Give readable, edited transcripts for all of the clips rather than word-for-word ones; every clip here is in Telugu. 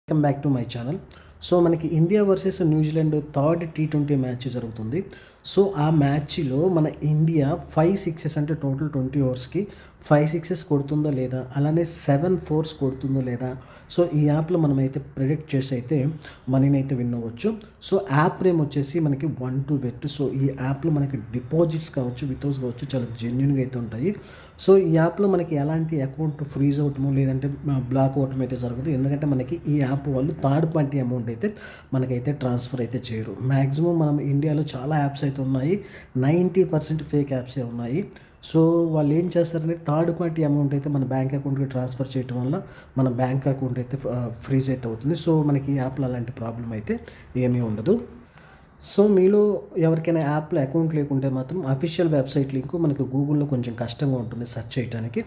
Welcome back to my channel. So మనకి India versus New Zealand third T20 match జరుగుతుంది. సో ఆ మ్యాచ్లో మన ఇండియా 5 సిక్సెస్ అంటే టోటల్ 20 ఓవర్స్కి 5 సిక్సెస్ కొడుతుందో లేదా, అలానే 7 4s కొడుతుందో లేదా, సో ఈ యాప్లో మనమైతే ప్రిడిక్ట్ చేసి అయితే మనీని అయితే విన్ అవ్వచ్చు. సో యాప్ నేమ్ వచ్చేసి మనకి 1xBet. సో ఈ యాప్లో మనకి డిపాజిట్స్ కావచ్చు, విత్డ్రాస్ కావచ్చు, చాలా జెన్యున్గా అయితే ఉంటాయి. సో ఈ యాప్లో మనకి ఎలాంటి అకౌంట్ ఫ్రీజ్ అవటము లేదంటే బ్లాక్ అవటం అయితే జరగదు. ఎందుకంటే మనకి ఈ యాప్ వాళ్ళు థర్డ్ పార్టీ అమౌంట్ అయితే మనకైతే ట్రాన్స్ఫర్ అయితే చేయరు. మ్యాక్సిమం మనం ఇండియాలో చాలా యాప్స్ అయితే ఉన్నాయి, 90% ఫేక్ యాప్సే ఉన్నాయి. సో వాళ్ళు ఏం చేస్తారంటే థర్డ్ పార్టీ అమౌంట్ అయితే మన బ్యాంక్ అకౌంట్కి ట్రాన్స్ఫర్ చేయడం వల్ల మన బ్యాంక్ అకౌంట్ అయితే ఫ్రీజ్ అయితే అవుతుంది. సో మనకి ఈ యాప్లో అలాంటి ప్రాబ్లం అయితే ఏమీ ఉండదు. సో మీలో ఎవరికైనా యాప్లో అకౌంట్ లేకుంటే మాత్రం అఫీషియల్ వెబ్సైట్ లింక్ మనకు గూగుల్లో కొంచెం కష్టంగా ఉంటుంది సెర్చ్ చేయడానికి.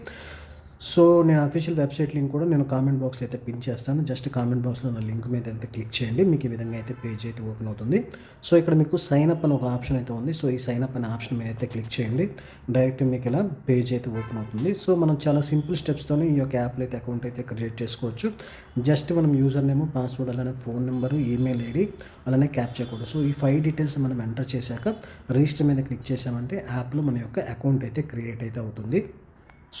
సో నేను అఫీషియల్ వెబ్సైట్ లింక్ కూడా నేను కామెంట్ బాక్స్ అయితే పిన్ చేస్తాను. జస్ట్ కామెంట్ బాక్స్లో నా లింక్ మీద అయితే క్లిక్ చేయండి, మీకు ఈ విధంగా అయితే పేజ్ అయితే ఓపెన్ అవుతుంది. సో ఇక్కడ మీకు సైన్ అప్ అని ఒక ఆప్షన్ అయితే ఉంది. సో ఈ సైన్ అప్ అనే ఆప్షన్ మీద అయితే క్లిక్ చేయండి, డైరెక్ట్ మీకు ఇలా పేజ్ అయితే ఓపెన్ అవుతుంది. సో మనం చాలా సింపుల్ స్టెప్స్తోనే ఈ యొక్క యాప్లో అయితే అకౌంట్ అయితే క్రియేట్ చేసుకోవచ్చు. జస్ట్ మనం యూజర్ నేమ్, పాస్వర్డ్, అలానే ఫోన్ నెంబరు, ఈమెయిల్ ఐడి, అలానే క్యాప్చర్ కోడ్. సో ఈ 5 డీటెయిల్స్ మనం ఎంటర్ చేశాక రిజిస్టర్ మీద క్లిక్ చేసామంటే యాప్లో మన యొక్క అకౌంట్ అయితే క్రియేట్ అయితే అవుతుంది.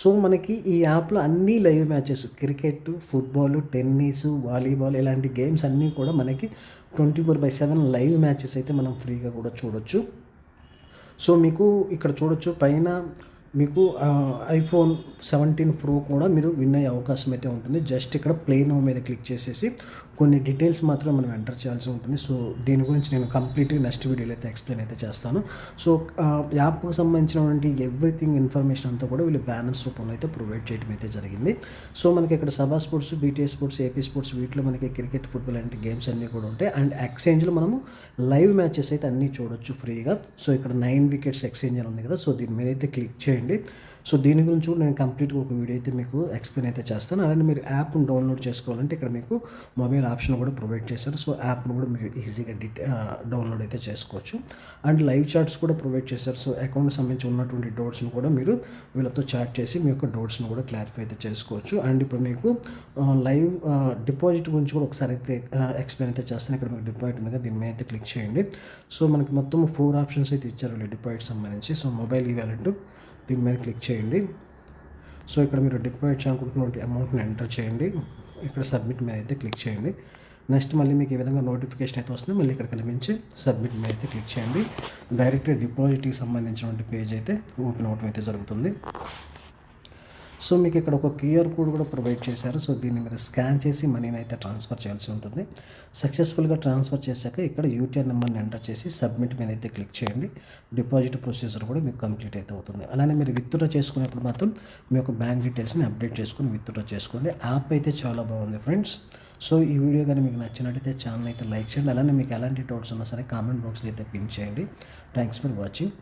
సో మనకి ఈ యాప్లో అన్ని live matches, cricket, football, tennis, volleyball ఇలాంటి గేమ్స్ అన్నీ కూడా మనకి 24/7 లైవ్ మ్యాచెస్ అయితే మనం ఫ్రీగా కూడా చూడొచ్చు. సో మీకు ఇక్కడ చూడొచ్చు పైన మీకు iPhone 17 Pro కూడా మీరు విన్ అయ్యే అవకాశం అయితే ఉంటుంది. జస్ట్ ఇక్కడ ప్లే నౌ మీద క్లిక్ చేసేసి కొన్ని డీటెయిల్స్ మాత్రం మనం ఎంటర్ చేయాల్సి ఉంటుంది. సో దీని గురించి నేను కంప్లీట్గా నెక్స్ట్ వీడియోలో అయితే ఎక్స్ప్లెయిన్ అయితే చేస్తాను. సో యాప్కి సంబంధించినటువంటి ఎవ్రీథింగ్ ఇన్ఫర్మేషన్ అంతా కూడా వీళ్ళు బ్యానర్స్ రూపంలో అయితే ప్రొవైడ్ చేయడం అయితే జరిగింది. సో మనకి ఇక్కడ సభా sports, BTS sports, AP sports వీటిలో మనకి క్రికెట్, ఫుట్బాల్ లాంటి గేమ్స్ అన్నీ కూడా ఉంటాయి. అండ్ ఎక్స్చేంజ్లో మనము లైవ్ మ్యాచెస్ అయితే అన్నీ చూడొచ్చు ఫ్రీగా. సో ఇక్కడ 9 వికెట్స్ ఎక్స్చేంజ్ అని ఉంది కదా, సో దీని మీద అయితే క్లిక్ చేయండి. సో దీని గురించి కూడా నేను కంప్లీట్గా ఒక వీడియో అయితే మీకు ఎక్స్ప్లెయిన్ అయితే చేస్తాను. అలానే మీరు యాప్ను డౌన్లోడ్ చేసుకోవాలంటే ఇక్కడ మీకు మొబైల్ ఆప్షన్ కూడా ప్రొవైడ్ చేశారు. సో యాప్ను కూడా మీరు ఈజీగా డౌన్లోడ్ అయితే చేసుకోవచ్చు. అండ్ లైవ్ చాట్స్ కూడా ప్రొవైడ్ చేశారు. సో అకౌంట్కి సంబంధించి ఉన్నటువంటి డౌట్స్ను కూడా మీరు వీళ్ళతో చాట్ చేసి మీ యొక్క డౌట్స్ను కూడా క్లారిఫై అయితే చేసుకోవచ్చు. అండ్ ఇప్పుడు మీకు లైవ్ డిపాజిట్ గురించి కూడా ఒకసారి అయితే ఎక్స్ప్లెయిన్ అయితే చేస్తాను. ఇక్కడ మీకు డిపాజిట్ ఉంది కదా, దీని మీద అయితే క్లిక్ చేయండి. సో మనకి మొత్తం 4 ఆప్షన్స్ అయితే ఇచ్చారు డిపాజిట్ సంబంధించి. సో మొబైల్ ఈ వాలెట్ దీని మీద క్లిక్ చేయండి. సో ఇక్కడ మీరు డిపాజిట్ చేయాలనుకుంటున్న అమౌంట్ని ఎంటర్ చేయండి. ఇక్కడ సబ్మిట్ మీద అయితే క్లిక్ చేయండి. నెక్స్ట్ మళ్ళీ మీకు ఈ విధంగా నోటిఫికేషన్ అయితే వస్తుంది. మళ్ళీ ఇక్కడ కనిపించి సబ్మిట్ మీద అయితే క్లిక్ చేయండి. డైరెక్ట్గా డిపాజిట్కి సంబంధించినటువంటి పేజ్ అయితే ఓపెన్ అవడం అయితే జరుగుతుంది. సో మీకు ఇక్కడ ఒక QR కోడ్ కూడా ప్రొవైడ్ చేశారు. సో దీన్ని మీరు స్కాన్ చేసి మనీని అయితే ట్రాన్స్ఫర్ చేయాల్సి ఉంటుంది. సక్సెస్ఫుల్గా ట్రాన్స్ఫర్ చేశాక ఇక్కడ UTR నెంబర్ని ఎంటర్ చేసి సబ్మిట్ మీద అయితే క్లిక్ చేయండి. డిపాజిట్ ప్రొసీజర్ కూడా మీకు కంప్లీట్ అయితే అవుతుంది. అలానే మీరు విత్డ్రా చేసుకునేప్పుడు మాత్రం మీ యొక్క బ్యాంక్ డీటెయిల్స్ని అప్డేట్ చేసుకుని విత్డ్రా చేసుకోండి. యాప్ అయితే చాలా బాగుంది ఫ్రెండ్స్. సో ఈ వీడియో కానీ మీకు నచ్చినట్టయితే ఛానల్ అయితే లైక్ చేయండి. అలానే మీకు ఎలాంటి డౌట్స్ ఉన్నా సరే కామెంట్ బాక్స్లో అయితే పిన్ చేయండి. Thanks for watching.